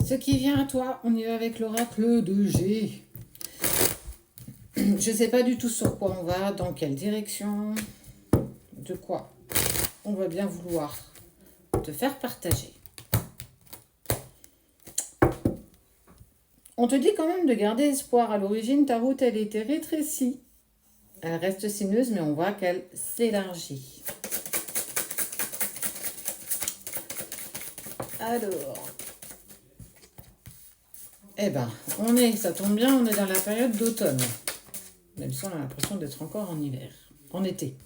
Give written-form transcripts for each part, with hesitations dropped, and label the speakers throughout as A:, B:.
A: Ce qui vient à toi, on y va avec l'oracle de G. Je ne sais pas du tout sur quoi on va, dans quelle direction, de quoi on va bien vouloir te faire partager. On te dit quand même de garder espoir. À l'origine, ta route, elle était rétrécie. Elle reste sinueuse, mais on voit qu'elle s'élargit. Alors, eh ben, ça tombe bien, on est dans la période d'automne. Même si on a l'impression d'être encore en hiver. En été.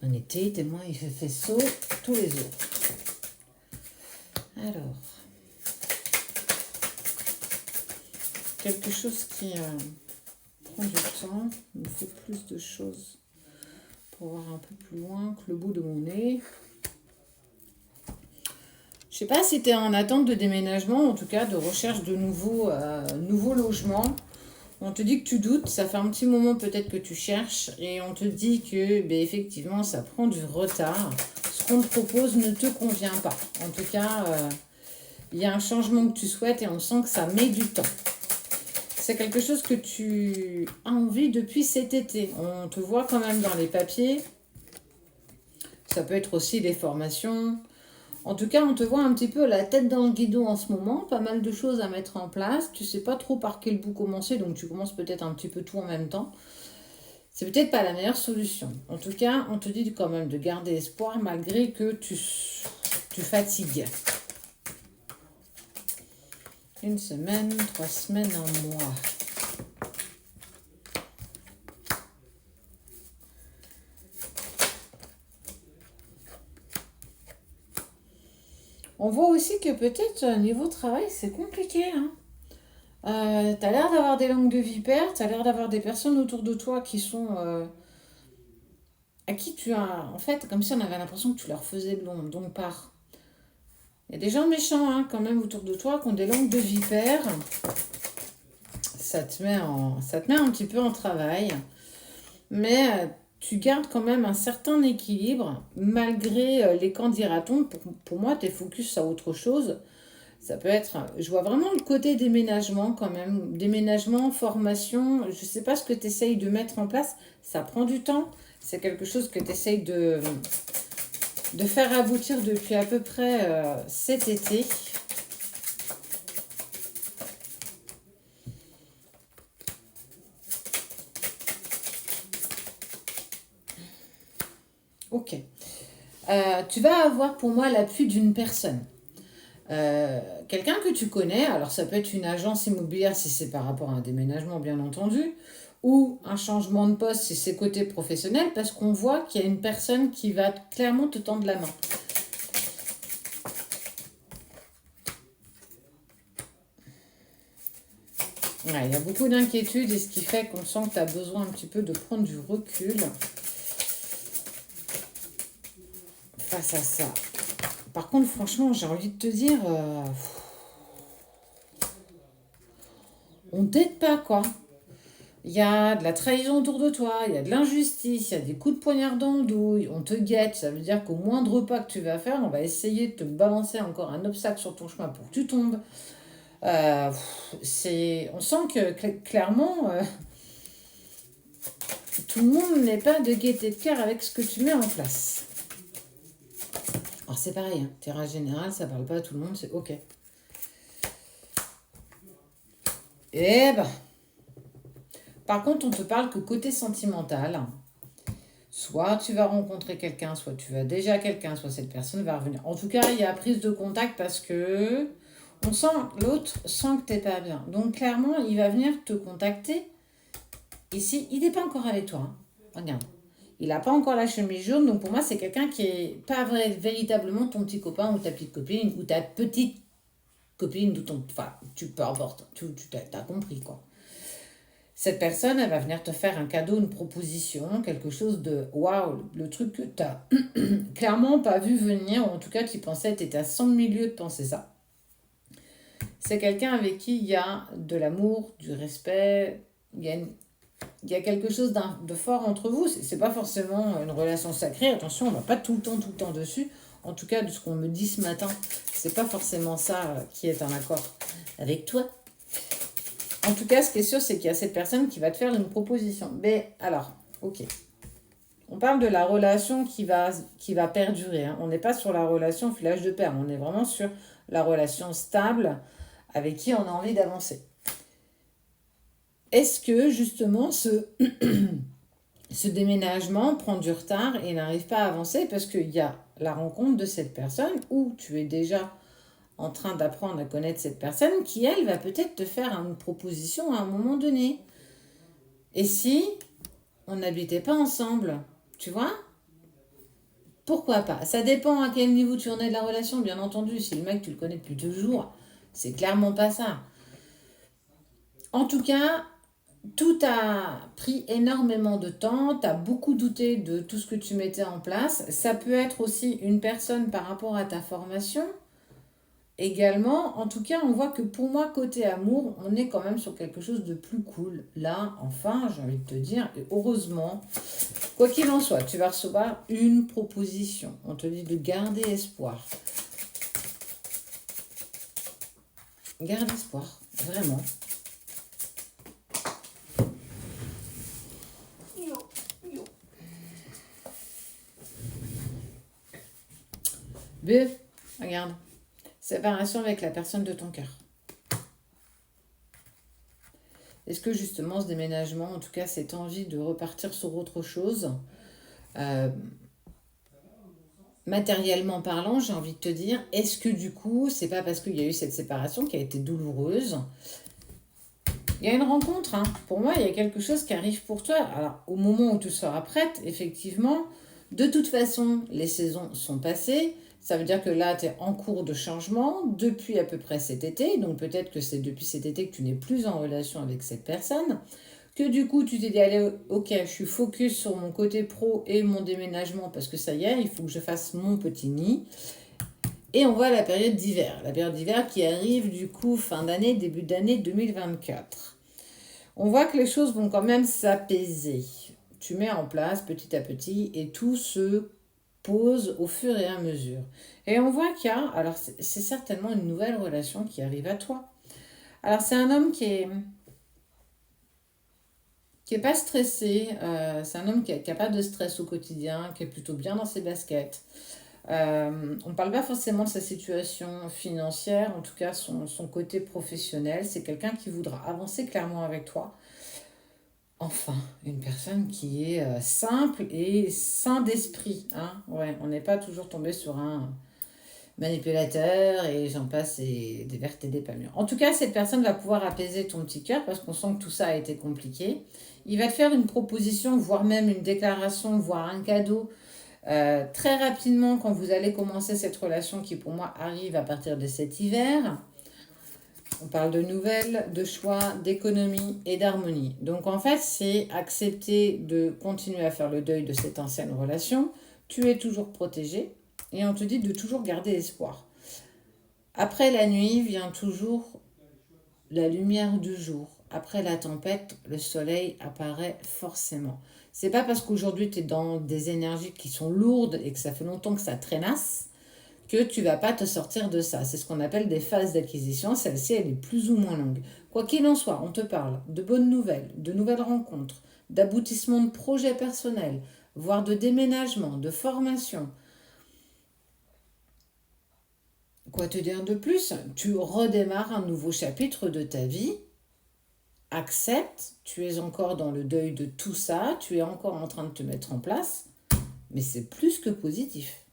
A: En été, tellement il fait chaud tous les jours. Alors, quelque chose qui prend du temps. Il me faut plus de choses pour voir un peu plus loin que le bout de mon nez. Je sais pas si tu es en attente de déménagement, en tout cas de recherche de nouveaux logements. On te dit que tu doutes, ça fait un petit moment peut-être que tu cherches et on te dit que effectivement ça prend du retard. Ce qu'on te propose ne te convient pas. En tout cas, il y a un changement que tu souhaites et on sent que ça met du temps. C'est quelque chose que tu as envie depuis cet été. On te voit quand même dans les papiers. Ça peut être aussi les formations. En tout cas, on te voit un petit peu la tête dans le guidon en ce moment, pas mal de choses à mettre en place. Tu sais pas trop par quel bout commencer, donc tu commences peut-être un petit peu tout en même temps. C'est peut-être pas la meilleure solution. En tout cas, on te dit quand même de garder espoir malgré que tu fatigues. 1 semaine, 3 semaines, 1 mois. On voit aussi que peut-être niveau travail, c'est compliqué. Tu as l'air d'avoir des langues de vipère, tu as l'air d'avoir des personnes autour de toi qui sont... à qui tu as... En fait, comme si on avait l'impression que tu leur faisais de l'ombre. Donc, il y a des gens méchants quand même autour de toi qui ont des langues de vipère. Ça te met un petit peu en travail. Mais... tu gardes quand même un certain équilibre malgré les candidatons. Pour moi, tu es focus sur autre chose. Ça peut être... Je vois vraiment le côté déménagement quand même. Déménagement, formation. Je ne sais pas ce que tu essayes de mettre en place. Ça prend du temps. C'est quelque chose que tu essayes de faire aboutir depuis à peu près cet été. Ok. Tu vas avoir pour moi l'appui d'une personne. Quelqu'un que tu connais, alors ça peut être une agence immobilière si c'est par rapport à un déménagement bien entendu, ou un changement de poste si c'est côté professionnel, parce qu'on voit qu'il y a une personne qui va clairement te tendre la main. Ouais, il y a beaucoup d'inquiétudes et ce qui fait qu'on sent que tu as besoin un petit peu de prendre du recul face à ça. Par contre, franchement, j'ai envie de te dire, on t'aide pas, quoi. Il y a de la trahison autour de toi, il y a de l'injustice, il y a des coups de poignard dans le dos, on te guette. Ça veut dire qu'au moindre pas que tu vas faire, on va essayer de te balancer encore un obstacle sur ton chemin pour que tu tombes. On sent que clairement, tout le monde n'est pas de gaieté de cœur avec ce que tu mets en place. Alors c'est pareil, tirage général, ça parle pas à tout le monde, c'est ok. Eh ben, par contre, on te parle que côté sentimental, soit tu vas rencontrer quelqu'un, soit tu vas déjà quelqu'un, soit cette personne va revenir. En tout cas, il y a prise de contact parce que l'autre sent que t'es pas bien. Donc clairement, il va venir te contacter. Ici, il n'est pas encore avec toi. Regarde. Il n'a pas encore la chemise jaune, donc pour moi, c'est quelqu'un qui n'est pas véritablement ton petit copain ou ta petite copine ou ta petite copine ou ton... Enfin, tu peux avoir... Tu as compris, quoi. Cette personne, elle va venir te faire un cadeau, une proposition, quelque chose de... Waouh, le truc que tu n'as clairement pas vu venir, ou en tout cas, tu pensais, tu étais à 100 000 lieues de penser ça. C'est quelqu'un avec qui il y a de l'amour, du respect, il y a quelque chose de fort entre vous. C'est pas forcément une relation sacrée. Attention, on va pas tout le temps dessus. en tout cas de ce qu'on me dit ce matin, c'est pas forcément ça qui est en accord avec toi. En tout cas, ce qui est sûr, c'est qu'il y a cette personne qui va te faire une proposition. Mais alors, ok. On parle de la relation qui va perdurer. Hein. On n'est pas sur la relation filage de perles. On est vraiment sur la relation stable avec qui on a envie d'avancer. Est-ce que justement ce déménagement prend du retard et n'arrive pas à avancer parce qu'il y a la rencontre de cette personne ou tu es déjà en train d'apprendre à connaître cette personne qui, elle, va peut-être te faire une proposition à un moment donné. Et si on n'habitait pas ensemble, tu vois? Pourquoi pas? Ça dépend à quel niveau tu en es de la relation, bien entendu. Si le mec, tu le connais depuis 2 jours, c'est clairement pas ça. En tout cas, tout a pris énormément de temps, tu as beaucoup douté de tout ce que tu mettais en place. Ça peut être aussi une personne par rapport à ta formation. Également, en tout cas, on voit que pour moi, côté amour, on est quand même sur quelque chose de plus cool. Là, enfin, j'ai envie de te dire, et heureusement, quoi qu'il en soit, tu vas recevoir une proposition. On te dit de garder espoir. Garde espoir, vraiment. B, regarde. Séparation avec la personne de ton cœur. Est-ce que justement ce déménagement, en tout cas cette envie de repartir sur autre chose, matériellement parlant, j'ai envie de te dire, est-ce que du coup, c'est pas parce qu'il y a eu cette séparation qui a été douloureuse? Il y a une rencontre, hein. Pour moi, il y a quelque chose qui arrive pour toi. Alors, au moment où tu seras prête, effectivement, de toute façon, les saisons sont passées. Ça veut dire que là, tu es en cours de changement depuis à peu près cet été. Donc peut-être que c'est depuis cet été que tu n'es plus en relation avec cette personne. Que du coup, tu t'es dit, allez, ok, je suis focus sur mon côté pro et mon déménagement parce que ça y est, il faut que je fasse mon petit nid. Et on voit la période d'hiver. La période d'hiver qui arrive du coup fin d'année, début d'année 2024. On voit que les choses vont quand même s'apaiser. Tu mets en place petit à petit et tout se pose au fur et à mesure. Et on voit qu'il y a, alors c'est certainement une nouvelle relation qui arrive à toi. Alors c'est un homme qui est pas stressé, c'est un homme qui n'a pas de stress au quotidien, qui est plutôt bien dans ses baskets. On ne parle pas forcément de sa situation financière, en tout cas son côté professionnel. C'est quelqu'un qui voudra avancer clairement avec toi. Enfin, une personne qui est simple et sain d'esprit. Hein. Ouais, on n'est pas toujours tombé sur un manipulateur et j'en passe et des vertes et des pas mûres. En tout cas, cette personne va pouvoir apaiser ton petit cœur parce qu'on sent que tout ça a été compliqué. Il va te faire une proposition, voire même une déclaration, voire un cadeau. Très rapidement, quand vous allez commencer cette relation qui pour moi arrive à partir de cet hiver, on parle de nouvelles, de choix, d'économie et d'harmonie. Donc en fait, c'est accepter de continuer à faire le deuil de cette ancienne relation. Tu es toujours protégé et on te dit de toujours garder espoir. Après la nuit vient toujours la lumière du jour. Après la tempête, le soleil apparaît forcément. C'est pas parce qu'aujourd'hui tu es dans des énergies qui sont lourdes et que ça fait longtemps que ça traînasse que tu vas pas te sortir de ça. C'est ce qu'on appelle des phases d'acquisition. Celle-ci, elle est plus ou moins longue. Quoi qu'il en soit, on te parle de bonnes nouvelles, de nouvelles rencontres, d'aboutissement de projets personnels, voire de déménagement, de formation. Quoi te dire de plus? Tu redémarres un nouveau chapitre de ta vie. Accepte, tu es encore dans le deuil de tout ça, tu es encore en train de te mettre en place, mais c'est plus que positif.